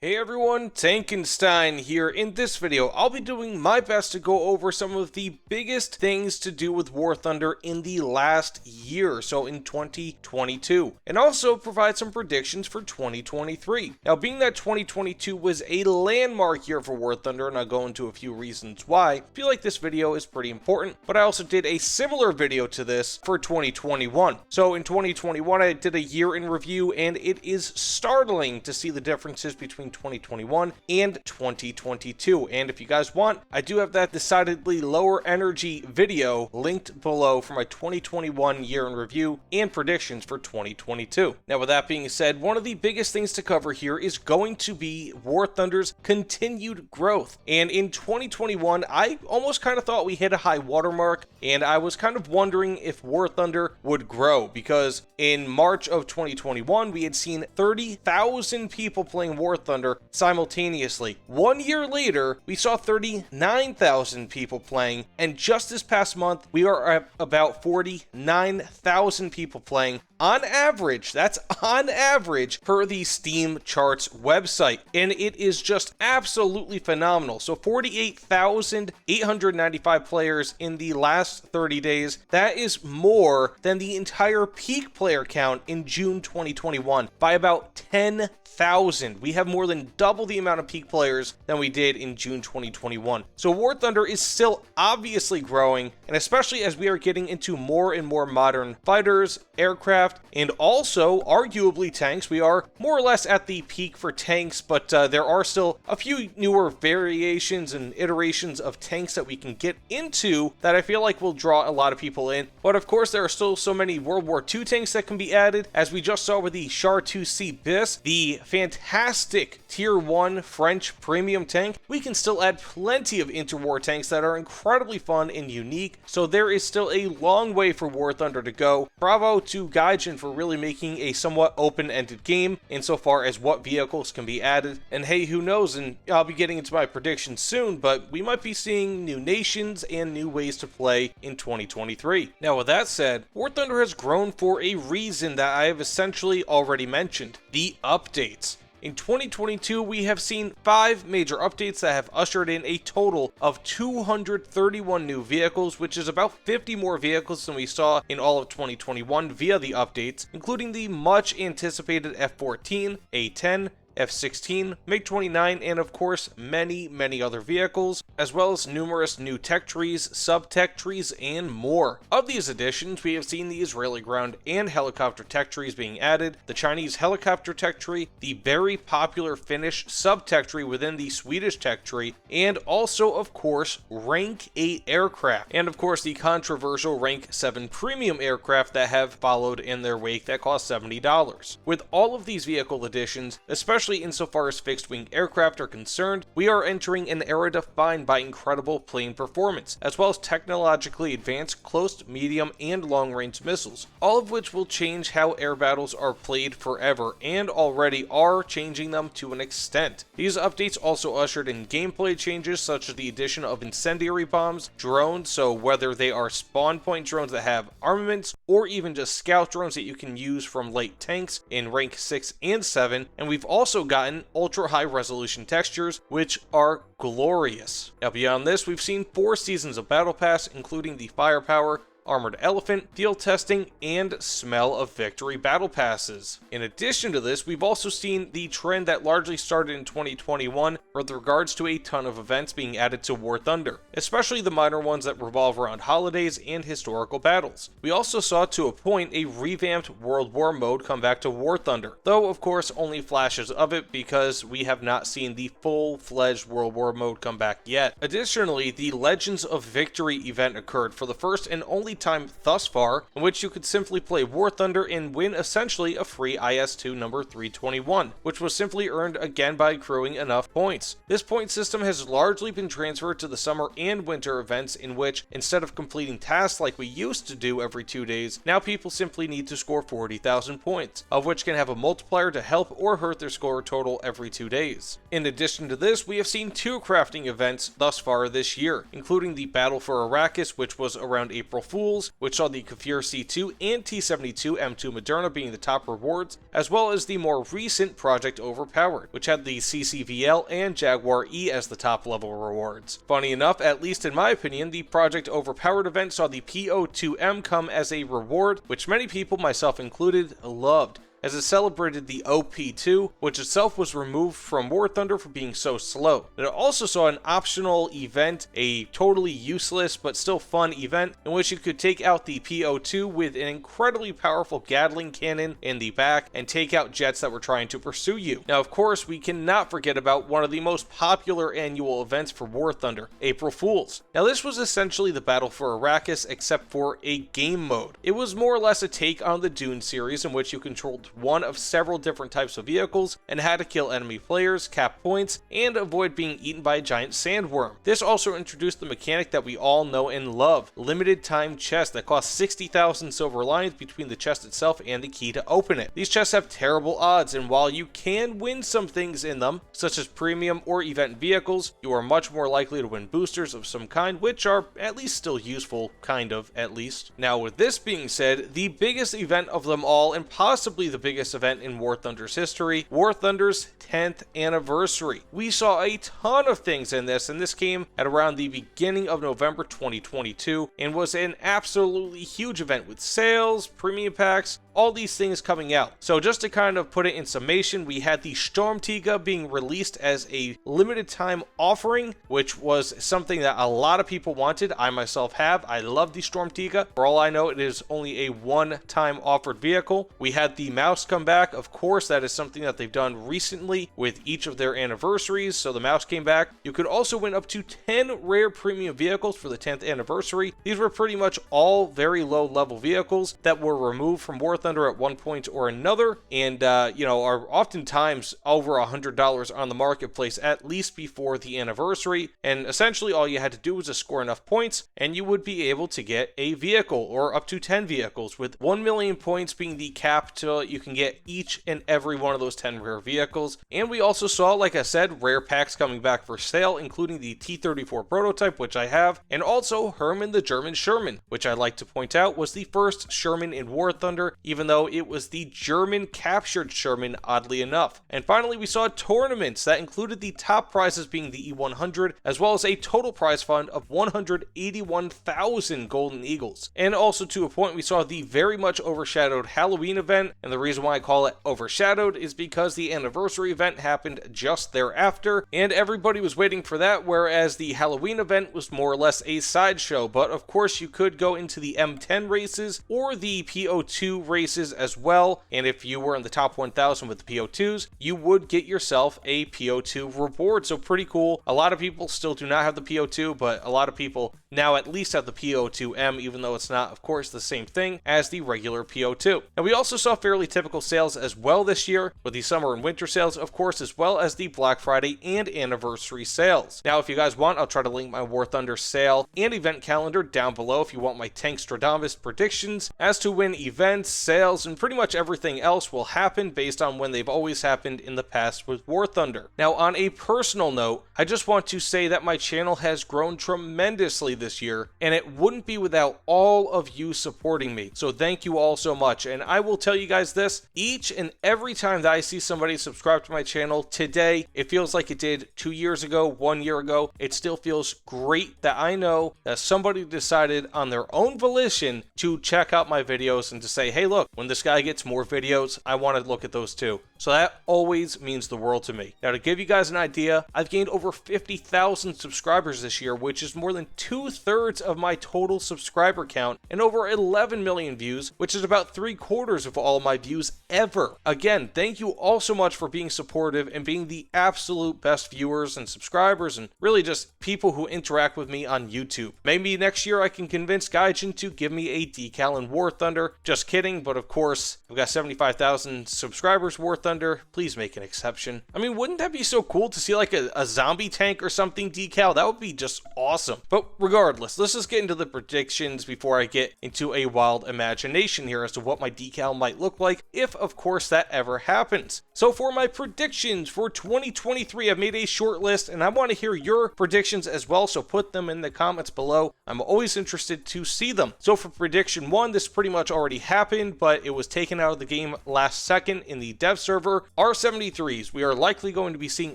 Hey everyone, Tankenstein here. In this video, I'll be doing my best to go over some of the biggest things to do with War Thunder in the last year, so in 2022, and also provide some predictions for 2023. Now, being that 2022 was a landmark year for War Thunder, and I'll go into a few reasons why, I feel like this video is pretty important, but I also did a similar video to this for 2021. So in 2021, I did a year in review, and it is startling to see the differences between 2021 and 2022. And if you guys want, I do have that decidedly lower energy video linked below for my 2021 year in review and predictions for 2022. Now, with that being said, one of the biggest things to cover here is going to be War Thunder's continued growth. And in 2021, I almost kind of thought we hit a high watermark, and I was kind of wondering if War Thunder would grow, because in March of 2021, we had seen 30,000 people playing War Thunder simultaneously. 1 year later, we saw 39,000 people playing, and just this past month, we are at about 49,000 people playing on average. That's on average per the Steam charts website, and it is just absolutely phenomenal. So 48,895 players in the last 30 days. That is more than the entire peak player count in June 2021 by about 10,000. We have more than double the amount of peak players than we did in June 2021. So War Thunder is still obviously growing, and especially as we are getting into more and more modern fighters, aircraft, and also arguably tanks. We are more or less at the peak for tanks, but there are still a few newer variations and iterations of tanks that we can get into that I feel like will draw a lot of people in. But of course, there are still so many World War II tanks that can be added, as we just saw with the Char 2C Bis, the fantastic Tier 1 French premium tank. We can still add plenty of interwar tanks that are incredibly fun and unique, so there is still a long way for War Thunder to go. Bravo to Gaijin for really making a somewhat open-ended game insofar as what vehicles can be added. And hey, who knows, and I'll be getting into my predictions soon, but we might be seeing new nations and new ways to play in 2023. Now, with that said, War Thunder has grown for a reason that I have essentially already mentioned: the updates. In 2022, we have seen 5 major updates that have ushered in a total of 231 new vehicles, which is about 50 more vehicles than we saw in all of 2021 via the updates, including the much anticipated F-14, A-10, F-16, MiG-29, and of course many other vehicles, as well as numerous new tech trees, sub-tech trees, and more. Of these additions, we have seen the Israeli ground and helicopter tech trees being added, the Chinese helicopter tech tree, the very popular Finnish sub-tech tree within the Swedish tech tree, and also of course Rank 8 aircraft, and of course the controversial Rank 7 premium aircraft that have followed in their wake that cost $70. With all of these vehicle additions, especially insofar as fixed-wing aircraft are concerned, we are entering an era defined by incredible plane performance, as well as technologically advanced close, medium, and long-range missiles, all of which will change how air battles are played forever, and already are changing them to an extent. These updates also ushered in gameplay changes such as the addition of incendiary bombs, drones, so whether they are spawn point drones that have armaments, or even just scout drones that you can use from light tanks in rank 6 and 7, and we've also gotten ultra high resolution textures, which are glorious. Now, beyond this, we've seen 4 seasons of Battle Pass, including the Firepower, Armored Elephant, Field Testing, and Smell of Victory Battle Passes. In addition to this, we've also seen the trend that largely started in 2021 with regards to a ton of events being added to War Thunder, especially the minor ones that revolve around holidays and historical battles. We also saw, to a point, a revamped World War mode come back to War Thunder, though of course only flashes of it because we have not seen the full-fledged World War mode come back yet. Additionally, the Legends of Victory event occurred for the first and only time thus far, in which you could simply play War Thunder and win essentially a free IS-2 number 321, which was simply earned again by accruing enough points. This point system has largely been transferred to the summer and winter events, in which instead of completing tasks like we used to do every 2 days, now people simply need to score 40,000 points, of which can have a multiplier to help or hurt their score total every 2 days. In addition to this, we have seen 2 crafting events thus far this year, including the Battle for Arrakis, which was around April Fool's Fools, which saw the Kafir C2 and T-72 M2 Moderna being the top rewards, as well as the more recent Project Overpowered, which had the CCVL and Jaguar E as the top level rewards. Funny enough, at least in my opinion, the Project Overpowered event saw the PO2M come as a reward, which many people, myself included, loved, as it celebrated the OP2, which itself was removed from War Thunder for being so slow. It also saw an optional event, a totally useless but still fun event, in which you could take out the PO2 with an incredibly powerful Gatling cannon in the back and take out jets that were trying to pursue you. Now, of course, we cannot forget about one of the most popular annual events for War Thunder, April Fools. Now, this was essentially the battle for Arrakis, except for a game mode. It was more or less a take on the Dune series, in which you controlled one of several different types of vehicles and had to kill enemy players, cap points, and avoid being eaten by a giant sandworm. This also introduced the mechanic that we all know and love, limited time chests that cost 60,000 silver lions between the chest itself and the key to open it. These chests have terrible odds, and while you can win some things in them, such as premium or event vehicles, you are much more likely to win boosters of some kind, which are at least still useful, kind of, at least. Now, with this being said, the biggest event of them all, and possibly the biggest event in War Thunder's history, War Thunder's 10th anniversary. We saw a ton of things in this, and this came at around the beginning of November 2022 and was an absolutely huge event with sales, premium packs, all these things coming out. So just to kind of put it in summation, we had the Sturmtiger being released as a limited time offering, which was something that a lot of people wanted. I myself have. I love the Sturmtiger. For all I know, it is only a one-time offered vehicle. We had the mouse come back. Of course, that is something that they've done recently with each of their anniversaries, so the mouse came back. You could also win up to 10 rare premium vehicles for the 10th anniversary. These were pretty much all very low level vehicles that were removed from War Thunder at one point or another, and are oftentimes over $100 on the marketplace at least before the anniversary. And essentially all you had to do was just score enough points and you would be able to get a vehicle, or up to 10 vehicles, with 1 million points being the cap till you can get each and every one of those 10 rare vehicles. And we also saw, like I said, rare packs coming back for sale, including the T-34 prototype, which I have, and also Hermann the German Sherman, which I like to point out was the first Sherman in War Thunder, even though it was the German captured Sherman, oddly enough. And finally, we saw tournaments that included the top prizes being the E100, as well as a total prize fund of 181,000 Golden Eagles. And also, to a point, we saw the very much overshadowed Halloween event, and the reason why I call it overshadowed is because the anniversary event happened just thereafter, and everybody was waiting for that, whereas the Halloween event was more or less a sideshow. But of course, you could go into the M10 races or the PO2 races as well, and if you were in the top 1,000 with the PO2s, you would get yourself a PO2 reward. So pretty cool. A lot of people still do not have the PO2, but a lot of people now at least have the PO2M, even though it's not, of course, the same thing as the regular PO2. And we also saw fairly typical sales as well this year, with the summer and winter sales, of course, as well as the Black Friday and anniversary sales. Now, if you guys want, I'll try to link my War Thunder sale and event calendar down below if you want my Tankstradamus predictions as to when events, sales, and pretty much everything else will happen based on when they've always happened in the past with War Thunder. Now, on a personal note, I just want to say that my channel has grown tremendously this year, and it wouldn't be without all of you supporting me. So thank you all so much. And I will tell you guys this, each and every time that I see somebody subscribe to my channel today, it feels like it did 2 years ago, 1 year ago. It still feels great that I know that somebody decided on their own volition to check out my videos and to say, hey, look, when this guy gets more videos, I want to look at those too. So that always means the world to me. Now, to give you guys an idea, I've gained over 50,000 subscribers this year, which is more than 2/3 of my total subscriber count, and over 11 million views, which is about 3/4 of all my views ever. Again, thank you all so much for being supportive and being the absolute best viewers and subscribers, and really just people who interact with me on YouTube. Maybe next year I can convince Gaijin to give me a decal in War Thunder. Just kidding, but of course, I've got 75,000 subscribers War Thunder. Please make an exception. I mean, wouldn't that be so cool to see like a zombie tank or something decal? That would be just awesome. But regardless, let's just get into the predictions before I get into a wild imagination here as to what my decal might look like if of course that ever happens. So for my predictions for 2023, I've made a short list and I want to hear your predictions as well, so put them in the comments below. I'm always interested to see them. So for prediction 1, this pretty much already happened, but it was taken out of the game last second in the dev server. R73s. We are likely going to be seeing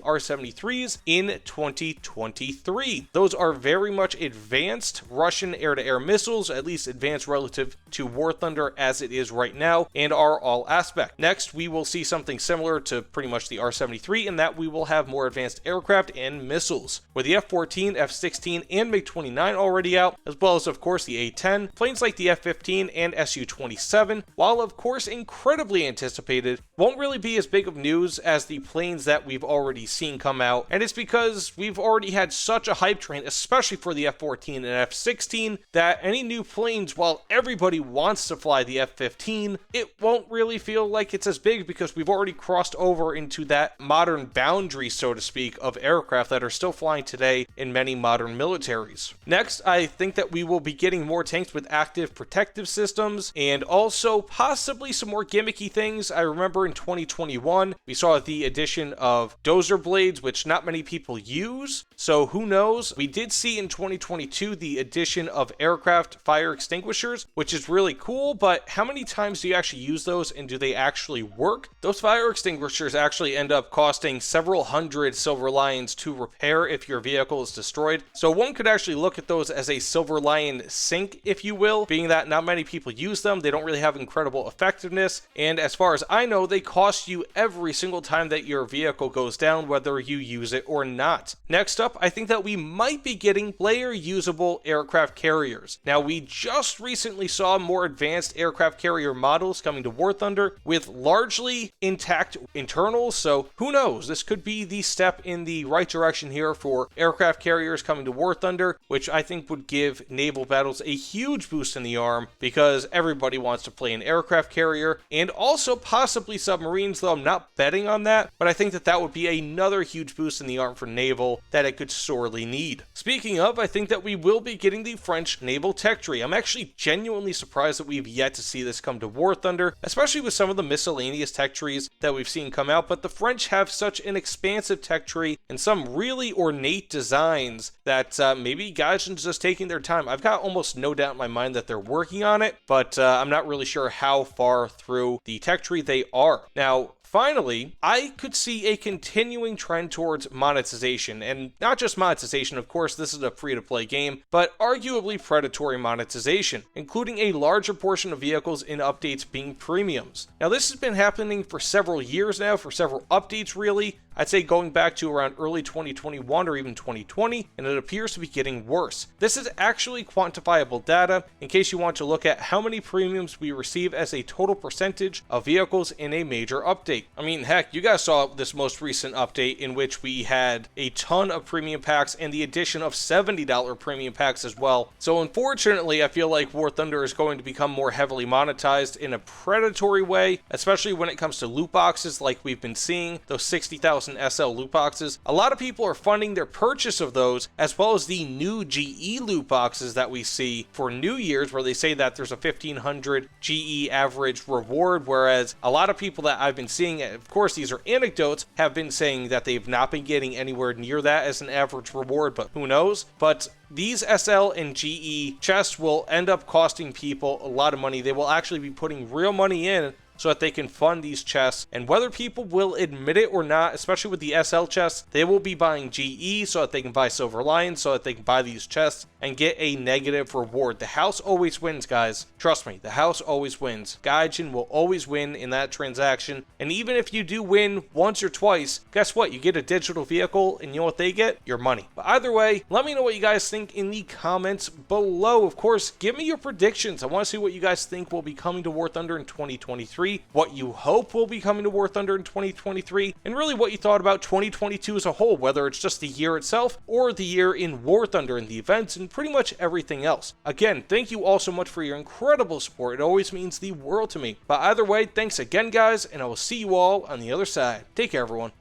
R73s in 2023. Those are very much advanced Russian air-to-air missiles, at least advanced relative to War Thunder as it is right now, and are all aspect. Next, we will see something similar to pretty much the R73 in that we will have more advanced aircraft and missiles. With the F-14, F-16, and MiG-29 already out, as well as of course the A-10, planes like the F-15 and Su-27, while of course incredibly anticipated, won't really be as big of news as the planes that we've already seen come out, and it's because we've already had such a hype train, especially for the F-14 and F-16, that any new planes, while everybody wants to fly the F-15, it won't really feel like it's as big because we've already crossed over into that modern boundary, so to speak, of aircraft that are still flying today in many modern militaries. Next, I think that we will be getting more tanks with active protective systems and also possibly some more gimmicky things. I remember in 2021, we saw the addition of dozer blades, which not many people use, so who knows? We did see in 2022 the addition of aircraft fire extinguishers, which is really cool, but how many times do you actually use those and do they actually work? Those fire extinguishers actually end up costing several hundred Silver Lions to repair if your vehicle is destroyed, so one could actually look at those as a Silver Lion sink, if you will, being that not many people use them, they don't really have incredible effectiveness, and as far as I know, they cost you every single time that your vehicle goes down, whether you use it or not. Next up, I think that we might be getting player-usable aircraft carriers. Now, we just recently saw more advanced aircraft carrier models coming to War Thunder with largely intact internals, so who knows? This could be the step in the right direction here for aircraft carriers coming to War Thunder, which I think would give naval battles a huge boost in the arm because everybody wants to play an aircraft carrier, and also possibly submarines, though I'm not betting on that, but I think that that would be another huge boost in the arm for naval that it could sorely need. Speaking of, I think that we will be getting the French naval tech tree. I'm actually genuinely surprised that we've yet to see this come to War Thunder, especially with some of the miscellaneous tech trees that we've seen come out, but the French have such an expansive tech tree and some really ornate designs that maybe guys are just taking their time. I've got almost no doubt in my mind that they're working on it, but I'm not really sure how far through the tech tree they are. Now, finally, I could see a continuing trend towards monetization, and not just monetization, of course, this is a free-to-play game, but arguably predatory monetization, including a larger portion of vehicles in updates being premiums. Now, this has been happening for several years now, for several updates really. I'd say going back to around early 2021 or even 2020, and it appears to be getting worse. This is actually quantifiable data in case you want to look at how many premiums we receive as a total percentage of vehicles in a major update. I mean, heck, you guys saw this most recent update in which we had a ton of premium packs and the addition of $70 premium packs as well. So unfortunately, I feel like War Thunder is going to become more heavily monetized in a predatory way, especially when it comes to loot boxes like we've been seeing, those 60,000 SL loot boxes. A lot of people are funding their purchase of those, as well as the new GE loot boxes that we see for New Year's, where they say that there's a 1500 GE average reward, whereas a lot of people that I've been seeing, of course these are anecdotes, have been saying that they've not been getting anywhere near that as an average reward, but who knows? But these SL and GE chests will end up costing people a lot of money. They will actually be putting real money in so that they can fund these chests, and whether people will admit it or not, especially with the SL chests, they will be buying GE so that they can buy Silver Lions, so that they can buy these chests and get a negative reward. The house always wins, guys. Trust me, the house always wins. Gaijin will always win in that transaction, and even if you do win once or twice, guess what? You get a digital vehicle, and you know what they get? Your money. But either way, let me know what you guys think in the comments below. Of course, give me your predictions. I want to see what you guys think will be coming to War Thunder in 2023. What you hope will be coming to War Thunder in 2023, and really what you thought about 2022 as a whole, whether it's just the year itself or the year in War Thunder and the events and pretty much everything else. Again, thank you all so much for your incredible support. It always means the world to me. But either way, thanks again, guys, and I will see you all on the other side. Take care, everyone.